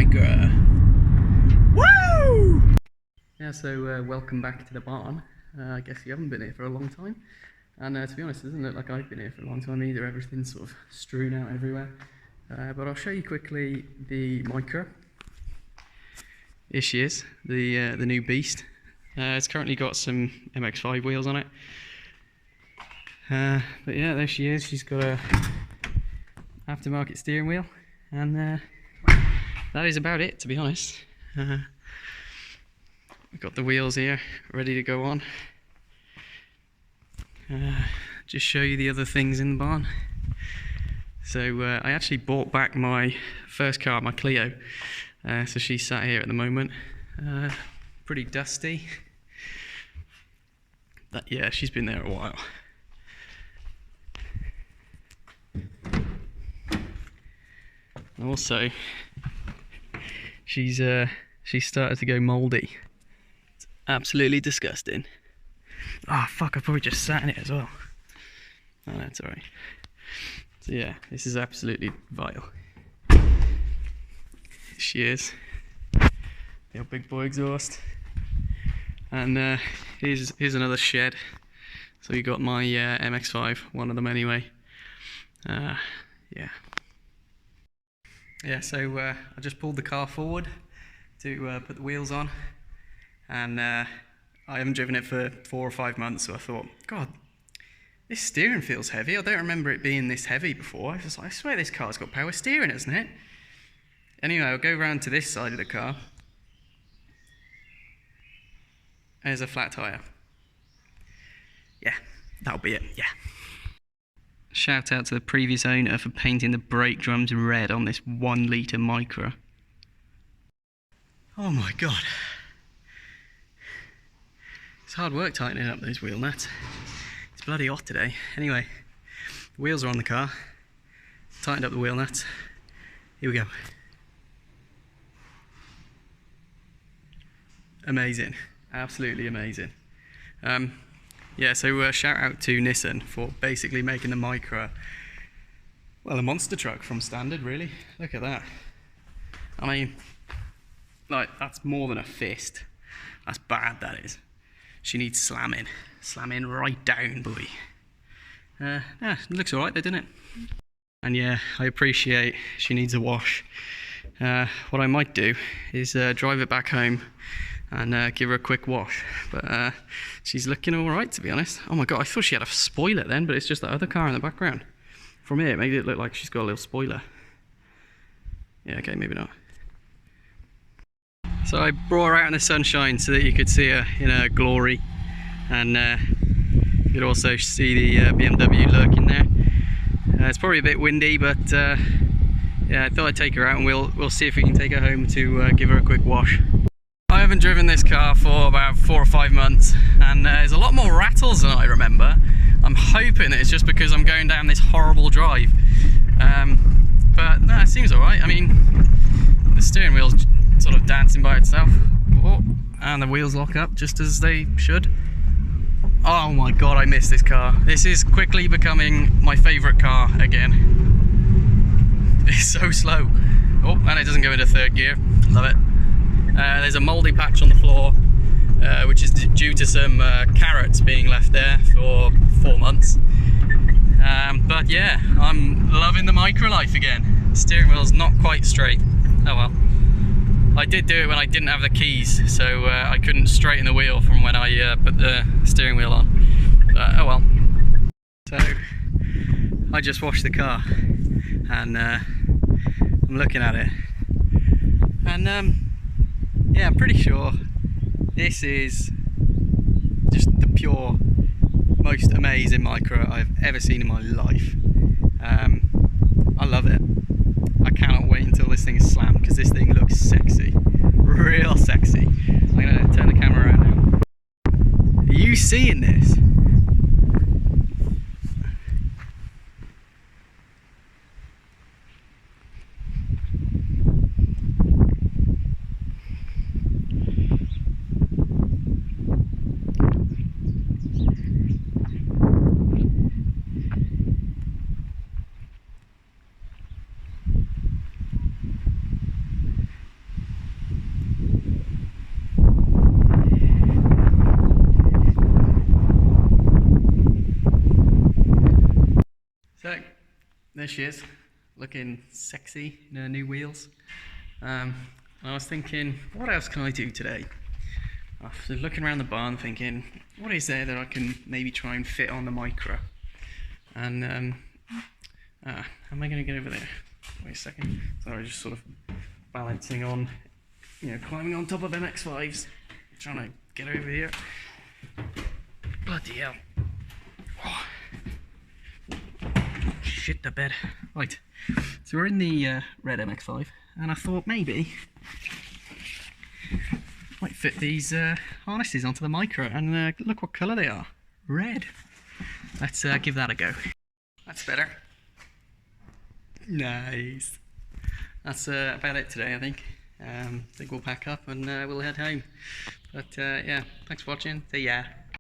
Micra. Woo! Yeah, so welcome back to the barn. I guess you haven't been here for a long time. And to be honest, it doesn't look like I've been here for a long time either. Everything's sort of strewn out everywhere. But I'll show you quickly the Micra. Here she is, the new beast. It's currently got some MX-5 wheels on it. But yeah, there she is. She's got a aftermarket steering wheel, and that is about it, to be honest. We've got the wheels here ready to go on. Just show you the other things in the barn. So I actually bought back my first car, my Clio. So she's sat here at the moment, pretty dusty. But yeah, she's been there a while. Also, she's started to go mouldy. It's absolutely disgusting. Ah, fuck! I probably just sat in it as well. Oh, that's alright. So yeah, this is absolutely vile. Here she is. The old big boy exhaust. And here's another shed. So you got my MX-5, one of them anyway. Yeah. Yeah, so I just pulled the car forward to put the wheels on, and I haven't driven it for 4 or 5 months, so I thought, God, this steering feels heavy. I don't remember it being this heavy before. I was like, I swear this car's got power steering, hasn't it? Anyway, I'll go round to this side of the car. There's a flat tyre. Yeah, that'll be it, yeah. Shout out to the previous owner for painting the brake drums red on this 1 litre Micra. Oh my god. It's hard work tightening up those wheel nuts. It's bloody hot today. Anyway, the wheels are on the car. Tightened up the wheel nuts. Here we go. Amazing. Absolutely amazing. Yeah, so shout out to Nissan for basically making the Micra, well, a monster truck from standard, really. Look at that. I mean, like, that's more than a fist. That's bad, that is. She needs slamming. Slamming right down, boy. Yeah, it looks alright though, doesn't it? And yeah, I appreciate she needs a wash. What I might do is drive it back home and give her a quick wash, but she's looking all right, to be honest. Oh my god, I thought she had a spoiler then, but it's just that other car in the background. From here, it made it look like she's got a little spoiler. Yeah, okay, maybe not. So I brought her out in the sunshine so that you could see her in her glory, and you could also see the BMW lurking there. It's probably a bit windy, but yeah, I thought I'd take her out and we'll see if we can take her home to give her a quick wash. I haven't driven this car for about 4 or 5 months, and there's a lot more rattles than I remember. I'm hoping that it's just because I'm going down this horrible drive. But no, it seems alright. I mean, the steering wheel's sort of dancing by itself. Oh, and the wheels lock up just as they should. Oh my god, I miss this car. This is quickly becoming my favourite car again. It's so slow. Oh, and it doesn't go into 3rd gear. Love it. There's a mouldy patch on the floor, which is due to some carrots being left there for 4 months. But yeah, I'm loving the Micra life again. The steering wheel's not quite straight. Oh well. I did do it when I didn't have the keys, so I couldn't straighten the wheel from when I put the steering wheel on. But oh well. So I just washed the car, and I'm looking at it, and yeah, I'm pretty sure this is just the pure, most amazing Micra I've ever seen in my life. I love it. I cannot wait until this thing is slammed, because this thing looks sexy. Real sexy. I'm going to turn the camera around now. Are you seeing this? So, there she is, looking sexy in her new wheels. I was thinking, what else can I do today? I was looking around the barn thinking, what is there that I can maybe try and fit on the Micra? And, how am I going to get over there? Wait a second. Sorry, just sort of balancing on, climbing on top of MX-5s. Trying to get over here. Bloody hell. Oh. Shit the bed. Right, so we're in the red MX-5, and I thought maybe might fit these harnesses onto the Micra, and look what colour they are. Red. Let's give that a go. That's better. Nice. That's about it today, I think. I think we'll pack up and we'll head home. But yeah, thanks for watching. See ya.